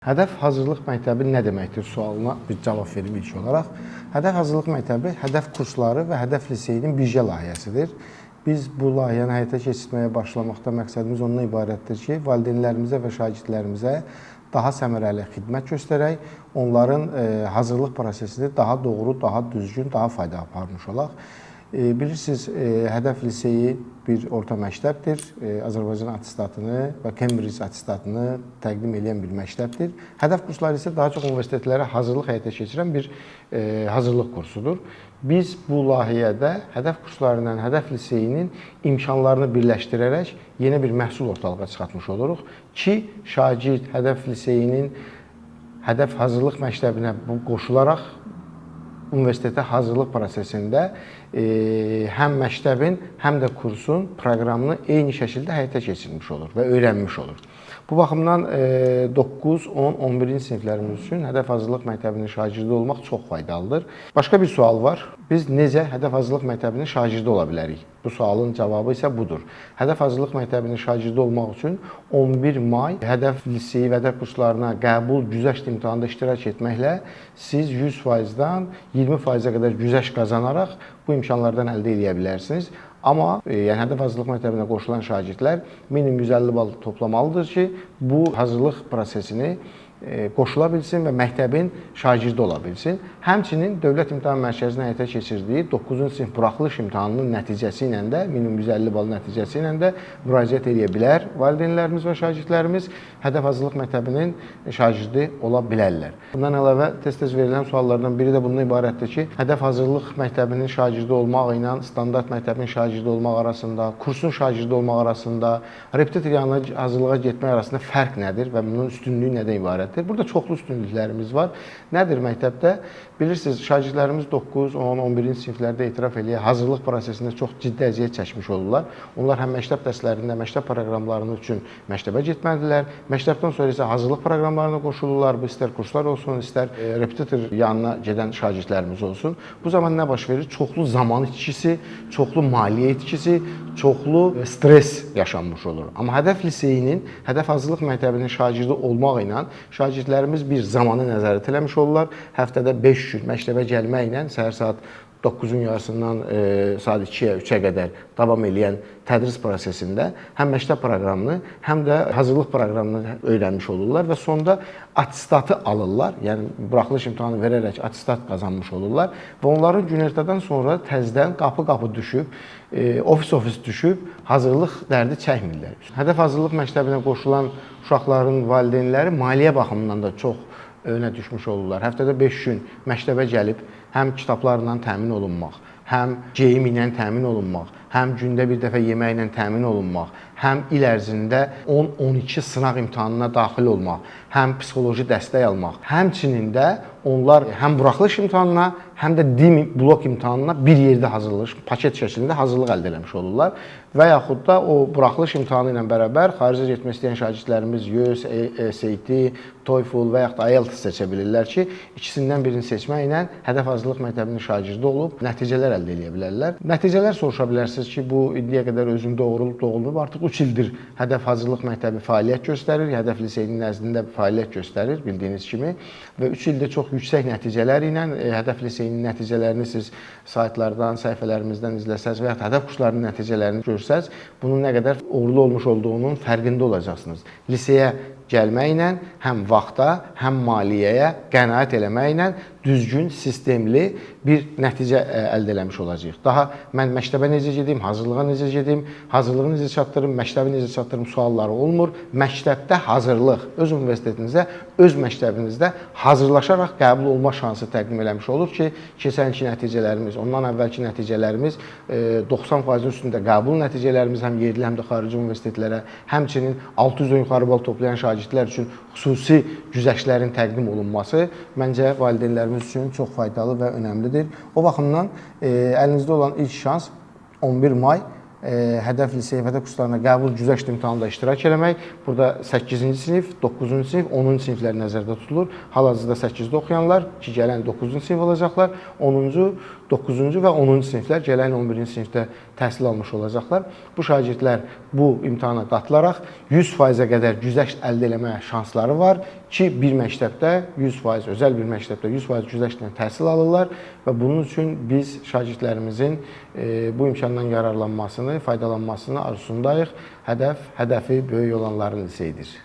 Hədəf hazırlıq məktəbi nə deməkdir sualına bir cavab verim ilk olaraq. Hədəf hazırlıq məktəbi hədəf kursları və hədəf liseyinin birgə layihəsidir. Biz bu layihəni həyata keçirməyə başlamaqda məqsədimiz ondan ibarətdir ki, valideynlərimizə və şagirdlərimizə daha səmərəli xidmət göstərək, onların hazırlıq prosesini daha doğru, daha düzgün, daha fayda aparmış olaq. Bilirsiniz, hədəf liseyi bir orta məktəbdir. Azərbaycan atestatını və Cambridge atestatını təqdim edən bir məktəbdir. Hədəf kursları isə daha çox universitetlərə hazırlıq həyata keçirən bir hazırlıq kursudur. Biz bu layihədə hədəf kursları ilə hədəf liseyinin imkanlarını birləşdirərək yeni bir məhsul ortalığa çıxartmış oluruq ki, şagird hədəf liseyinin hədəf hazırlıq məktəbinə qoşularaq universitetə hazırlıq prosesində həm məktəbin, həm də kursun proqramını eyni şəkildə həyata keçirmiş olur və öyrənmiş olur. Bu baxımdan 9, 10, 11-ci siniflərimiz üçün hədəf hazırlıq məktəbinin şagirdi olmaq çox faydalıdır. Başqa bir sual var. Biz necə hədəf hazırlıq məktəbinin şagirdi ola bilərik? Bu sualın cavabı isə budur. Hədəf hazırlıq məktəbinin şagirdi olmaq üçün 11 may hədəf liseyi və hədəf kurslarına qəbul güzəşt imtahanında iştirak etməklə siz 100%-dan 20%-ə qədər güzəşt qazanaraq bu imkanlardan əldə edə bilərsiniz. Amma yəni hədəf hazırlıq məktəbinə qoşulan şagirdlər minimum 150 bal toplamalıdır ki, bu hazırlıq prosesini qoşula bilsin və məktəbin şagirdi ola bilsin. Həmçinin Dövlət İmtahan Mərkəzinin həyata keçirdiyi 9-cu sinif buraxılış imtahanının nəticəsi ilə də, minimum 150 bal nəticəsi ilə də müraciət edə bilər valideynlərimiz və şagirdlərimiz hədəf hazırlıq məktəbinin şagirdi ola bilərlər. Bundan əlavə tez-tez verilən suallardan biri də bundan ibarətdir ki, hədəf hazırlıq məktəbinin şagirdi olmaq ilə standart məktəbin şagirdi olmaq arasında, kursun şagirdi olmaq arasında, repetitor yanına hazırlığa getmək arasında fərq nədir və bunun üstünlüyü nədən ibarətdir? Burada çoxlu üstünlüklərimiz var. Nədir məktəbdə? Bilirsiniz, şagirdlərimiz 9, 10, 11-ci siniflərdə etiraf eləyə hazırlıq prosesində çox ciddi əziyyət çəkmiş olurlar. Onlar həm məktəb dərslərində, məktəb proqramlarının üçün məktəbə getməlidirlər. Məktəbdən sonra isə hazırlıq proqramlarına qoşulurlar. Bu istər kurslar olsun, istər repetitor yanına gedən şagirdlərimiz olsun. Bu zaman nə baş verir? Çoxlu zaman itkisi, çoxlu maliyyə itkisi, çoxlu stres yaşanmış olur. Amma hədəf liseyinin, hədəf hazırlıq məktəbinin şagirdi olmaq ilə şagirdlərimiz bir zamanı nəzarət eləmiş olurlar. Həftədə 5 gün məktəbə gəlməklə səhər saat 9-un yarısından saat 2-yə, 3-ə qədər davam edən tədris prosesində həm məktəb proqramını, həm də hazırlıq proqramını öyrənmiş olurlar və sonda atestatı alırlar. Yəni, buraxılış imtahanı verərək atestat qazanmış olurlar və onların günortadan sonra təzədən qapı-qapı düşüb, ofis-ofis düşüb, hazırlıq dərdi çəkmirlər. Hədəf hazırlıq məktəbinə qoşulan uşaqların valideynləri maliyyə baxımından da çox önə düşmüş olurlar. Həftədə 5 gün məktəbə gəlib, həm kitablarla təmin olunmaq, həm geyim ilə təmin olunmaq, həm gündə bir dəfə yeməklə təmin olunmaq, həm il ərzində 10-12 sınaq imtahanına daxil olmaq, həm psixoloji dəstək almaq, həmçinin də onlar həm buraxılış imtahanına, həm də DİM blok imtahanına bir yerdə hazırlıq, paket şəklində hazırlıq əldə etmiş olurlar və yaxud da o buraxılış imtahanı ilə bərabər xaricə getmək istəyən şagirdlərimiz YÖS, SAT, TOEFL və yaxud da IELTS seçə bilirlər ki, ikisindən birini seçməklə hədəf hazırlıq məktəbinin şagirdi olub nəticələr əldə edə bilərlər. Nəticələr soruşa bilərsiniz ki, bu indiyə qədər özüm doğrulub, artıq 3 ildir hədəf hazırlıq məktəbi fəaliyyət göstərir, hədəf liseyinin nəzdində fəaliyyət göstərir bildiyiniz kimi və 3 ildə çox yüksək nəticələr ilə hədəf liseyinin nəticələrini siz saytlardan, səhifələrimizdən izləsəz və yaxud hədəf kurslarının nəticələrini görsəz, bunun nə qədər uğurlu olmuş olduğunun fərqində olacaqsınız. Liseyə gəlməklə həm vaxta, həm maliyyəyə qənaət eləməklə düzgün, sistemli bir nəticə əldə eləmiş olacağıq. Daha mən məktəbə necə gedim, hazırlığa necə gedim, hazırlığı necə çatdırım, məktəbi necə çatdırım sualları olmur. Məktəbdə hazırlıq öz universitetinizdə, öz məktəbinizdə hazırlaşaraq qəbul olma şansı təqdim eləmiş olur ki, keçən ilki nəticələrimiz, ondan əvvəlki nəticələrimiz 90%-in üstündə qəbul nəticələrimiz həm yerli, həm də xarici universitetlərə, həmçinin 600-dən yuxarı bal toplayan şagirdlər üçün xüsusi güzəştlərin təqdim olunması məncə valideynlərimiz üçün çox faydalı və önəmlidir. O baxımdan əlinizdə olan ilk şans 11 may hədəf lisey və hədəf kurslarına qəbul güzəşt imtahanında iştirak eləmək. Burada 8-ci sinif, 9-cu sinif, 10-cu siniflər nəzərdə tutulur. Hal-hazırda 8-də oxuyanlar ki, gələn 9-cu sinif olacaqlar, 10-cu, 9-cu və 10-cu siniflər gələn 11-ci sinifdə təhsil almış olacaqlar. Bu şagirdlər bu imtahana qatılaraq 100%-ə qədər güzəşt əldə eləmə şansları var ki, bir məktəbdə 100%, özəl bir məktəbdə 100% güzəştlə təhsil alırlar və bunun üçün biz şagirdlərimizin bu imkandan yararlanmasını, faydalanmasını arzusundayıq. Hədəfi böyük olanların liseyidir.